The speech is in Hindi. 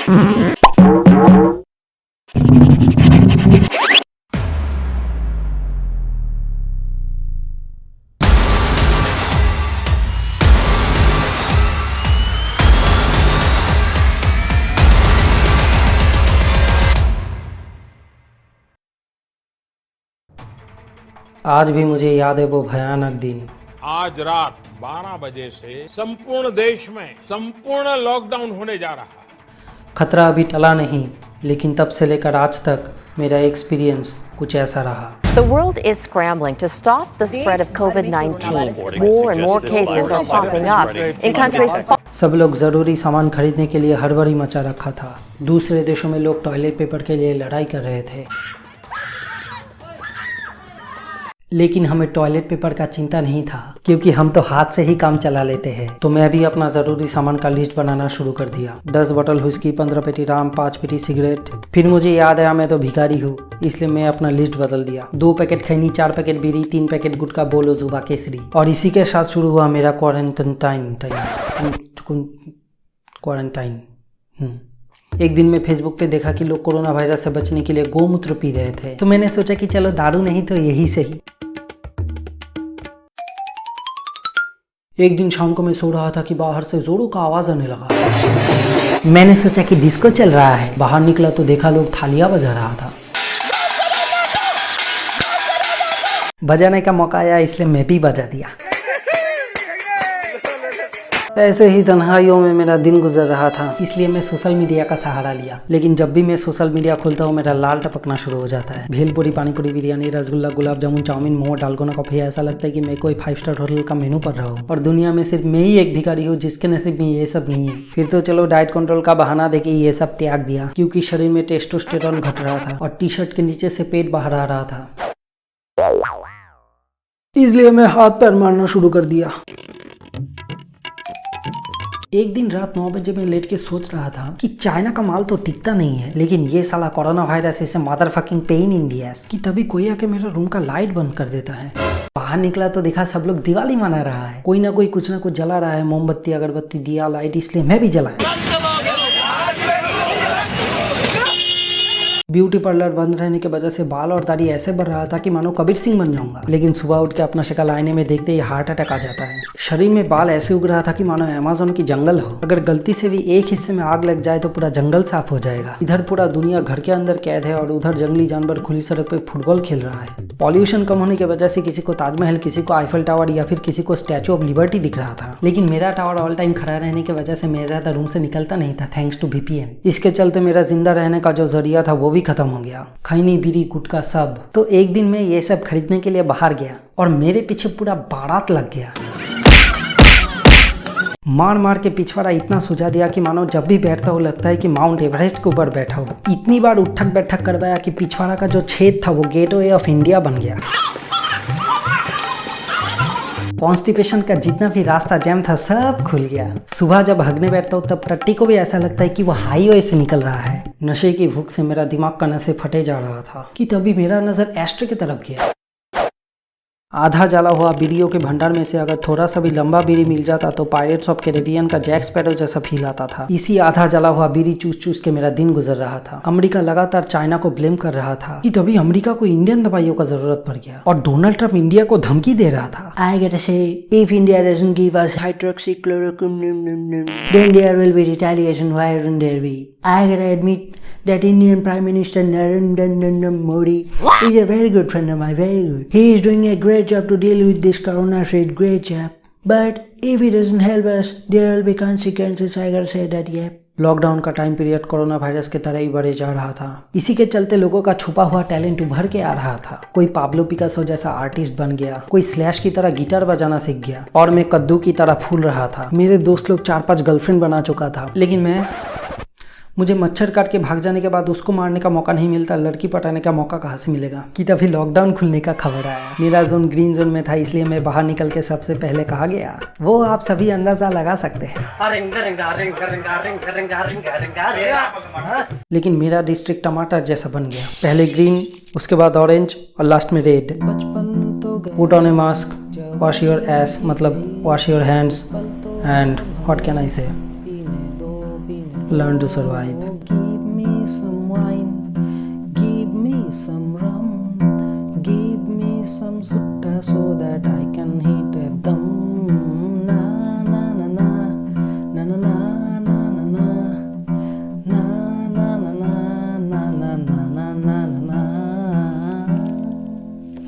आज भी मुझे याद है वो भयानक दिन। आज रात 12 बजे से संपूर्ण देश में संपूर्ण लॉकडाउन होने जा रहा है। खतरा अभी टला नहीं, लेकिन तब से लेकर आज तक मेरा एक्सपीरियंस कुछ ऐसा रहा। The world is scrambling to stop the spread of COVID-19. More and more cases are popping up in countries. सब लोग ज़रूरी सामान खरीदने के लिए हड़बड़ी मचा रखा था। दूसरे देशों में लोग टॉयलेट पेपर के लिए लड़ाई कर रहे थे, लेकिन हमें टॉयलेट पेपर का चिंता नहीं था, क्योंकि हम तो हाथ से ही काम चला लेते हैं। तो मैं भी अपना ज़रूरी सामान का लिस्ट बनाना शुरू कर दिया। 10 बोतल हुस्की, 15 पेटी राम, 5 पेटी सिगरेट। फिर मुझे याद आया मैं तो भिखारी हूँ, इसलिए मैं अपना लिस्ट बदल दिया। 2 पैकेट खैनी, 4 पैकेट बीड़ी, 3 पैकेट गुटखा, बोलो जुबा केसरी। और इसी के साथ शुरू हुआ मेरा क्वारंटाइन। एक दिन मैं फेसबुक पे देखा कि लोग कोरोना वायरस से बचने के लिए गोमूत्र पी रहे थे, तो मैंने सोचा कि चलो दारू नहीं तो यही सही। एक दिन शाम को मैं सो रहा था कि बाहर से जोरों का आवाज आने लगा। मैंने सोचा कि डिस्को चल रहा है। बाहर निकला तो देखा लोग थालियां बजा रहा था। बजाने का मौका आया, इसलिए मैं भी बजा दिया। ऐसे ही तन्हाइयों में मेरा दिन गुजर रहा था, इसलिए मैं सोशल मीडिया का सहारा लिया। लेकिन जब भी मैं सोशल मीडिया खोलता हूँ, मेरा लाल टपकना शुरू हो जाता है। Bhelpuri, panipuri, biryani, rasgulla, gulab jamun, chowmein, momo, dalgona, coffee, ऐसा लगता है कि मैं कोई 5 स्टार होटल का मेनू पढ़ रहा हूँ। और दुनिया में सिर्फ मैं ही एक भिखारी हूँ जिसके नसीब में ये सब नहीं है। फिर तो चलो डाइट कंट्रोल का बहाना देके ये सब त्याग दिया, क्योंकि शरीर में टेस्टोस्टेरोन घट रहा था और टी शर्ट के नीचे से पेट बाहर आ रहा था। इसलिए मैं हाथ पैर मारना शुरू कर दिया। एक दिन रात 9 बजे मैं लेट के सोच रहा था कि चाइना का माल तो टिकता नहीं है, लेकिन ये साला कोरोना वायरस इसे motherfucking pain in the S, कि तभी कोई आके मेरा रूम का लाइट बंद कर देता है। बाहर निकला तो देखा सब लोग दिवाली मना रहा है। कोई ना कोई कुछ ना कुछ जला रहा है, मोमबत्ती, अगरबत्ती, दिया, लाइट, इसलिए मैं भी जलाया। ब्यूटी पार्लर बंद रहने की वजह से बाल और दाढ़ी ऐसे बढ़ रहा था कि मानो कबीर सिंह बन जाऊंगा। लेकिन सुबह उठ के अपना शक्ल आईने में देखते ही हार्ट अटैक आ जाता है। शरीर में बाल ऐसे उग रहा था कि मानो अमेज़न की जंगल हो। अगर गलती से भी एक हिस्से में आग लग जाए तो पूरा जंगल साफ हो जाएगा। इधर पूरा दुनिया घर के अंदर कैद है और उधर जंगली जानवर खुली सड़क पे फुटबॉल खेल रहा है। पॉल्यूशन कम होने की वजह से किसी को ताजमहल, किसी को आईफल टावर या फिर किसी को स्टैचू ऑफ लिबर्टी दिख रहा था। लेकिन मेरा टावर ऑल टाइम खड़ा रहने की वजह से मैं ज्यादा रूम से निकलता नहीं था, थैंक्स टू VPN। इसके चलते मेरा जिंदा रहने का जो जरिया था वो भी खत्म हो गया। खैनी, बीड़ी, गुटखा सब। तो एक दिन मैं ये सब खरीदने के लिए बाहर गया और मेरे पीछे पूरा बारात लग गया। मार मार के पिछवाड़ा इतना सुझा दिया कि मानो जब भी बैठता हूँ लगता है कि माउंट एवरेस्ट के ऊपर बैठा हूँ। इतनी बार उठक बैठक करवाया कि पिछवाड़ा का जो छेद था वो गेटवे ऑफ इंडिया बन गया। कॉन्स्टिपेशन का जितना भी रास्ता जैम था सब खुल गया। सुबह जब हगने बैठता हूँ तब टट्टी को भी ऐसा लगता है कि वो हाईवे से निकल रहा है। नशे की भूख से मेरा दिमाग का नसें फटे जा रहा था कि तभी मेरा नजर एस्ट्रे की तरफ गया। आधा जला हुआ बीड़ियों के भंडार में से अगर थोड़ा सा भी लंबा बीड़ी मिल जाता तो पायरेट्स ऑफ कैरेबियन का जैक स्पैरो जैसा फील आता था। इसी आधा जला हुआ बीड़ी चूस चूस के मेरा दिन गुजर रहा था। अमेरिका लगातार चाइना को ब्लेम कर रहा था कि तभी अमेरिका को इंडियन दवाइयों का जरूरत पड़ गया और डोनाल्ड ट्रंप इंडिया को धमकी दे रहा था। I gotta say, if India doesn't give us hydroxychloroquine, then there will be retaliation. Why wouldn't there be? I gotta admit that Indian Prime Minister Narendra Modi is a very good friend of mine, very good. He is doing a great job to deal with this corona threat, great job. But if he doesn't help us, there will be consequences. I gotta say that, yeah. Lockdown का टाइम पीरियड कोरोना वायरस के तरह ही बढ़े जा रहा था। इसी के चलते लोगों का छुपा हुआ टैलेंट उभर के आ रहा था। कोई पाब्लो पिकासो जैसा आर्टिस्ट बन गया, कोई स्लैश की तरह गिटार बजाना सीख गया और मैं कद्दू की तरह फूल रहा था। मेरे दोस्त लोग 4-5 गर्लफ्रेंड बना चुका था, लेकिन मुझे मच्छर काट के भाग जाने के बाद उसको मारने का मौका नहीं मिलता, लड़की पटाने का मौका कहाँ से मिलेगा। कि तभी लॉकडाउन खुलने का खबर आया। मेरा जोन ग्रीन जोन में था, इसलिए मैं बाहर निकल के सबसे पहले कहा गया, वो आप सभी अंदाजा लगा सकते हैं। लेकिन मेरा डिस्ट्रिक्ट टमाटर जैसा बन गया। पहले ग्रीन, उसके बाद ऑरेंज और लास्ट में red. Put on a mask, wash your ass, मतलब wash your hands and what can I say. Learn to survive. Give me some wine.